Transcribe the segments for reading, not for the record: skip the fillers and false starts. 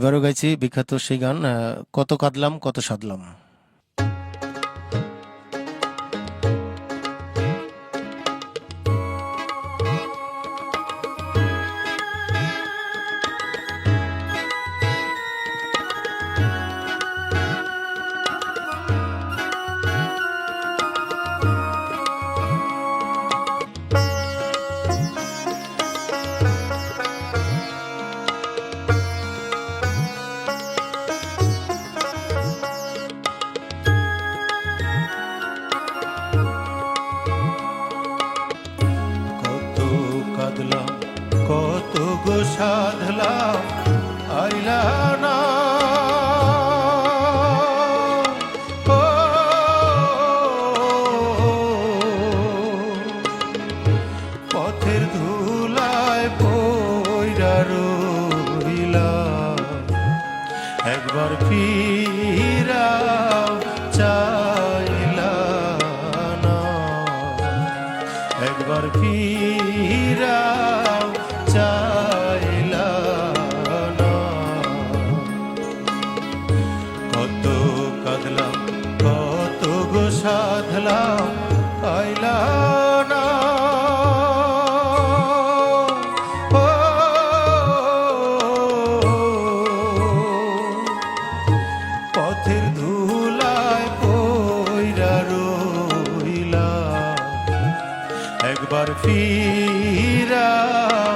এবারও গাইছি বিখ্যাত সেই গান কত কাঁদলাম কত সাধলাম। কাঁদলাম কত গো সাধলাম আইলা না, ও পথের ধুলায় পইরা রইলাম, একবার ফিরাও চাইলা না, একবার ফিরাও চাইলা না। কত কাঁদলাম কত গো সাধলাম আইলা না, ও পথের ধুলায় পইরা রইলাম, একবার ফিরাও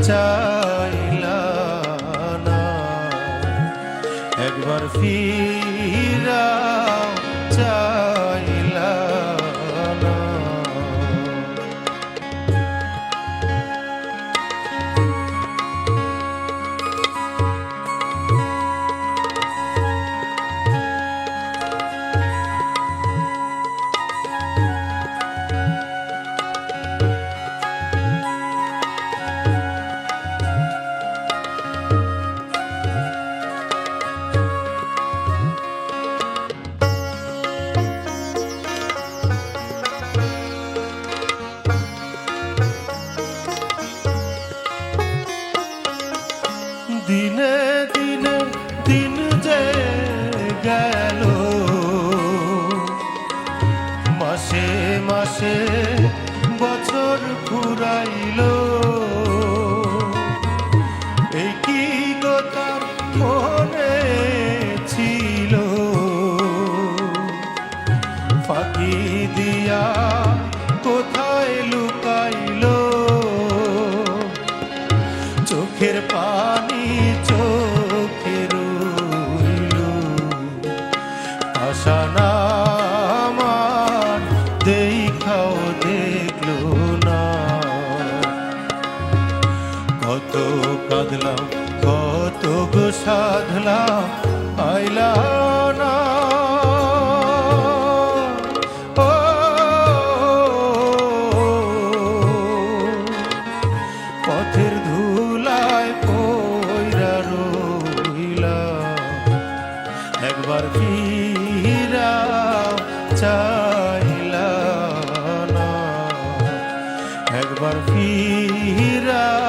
চাইলা না, একবার ফিরাও চাইলা না। দিনে দিনে দিন যে গেল, মাসে মাসে বছর ফুরাইল, এই কি কথা মনে ছিল, ফাঁকি দিয়া কোথায় লুকাইল, চোখের পানি চোখে রইল, আশা না আমার দেখাও দেখলো না। কত কাঁদলাম কত গো সাধলাম আইলা না, ও পথের ধুলায় পইরা রইলাম, একবার ফিরাও চাইলা না, একবার ফিরাও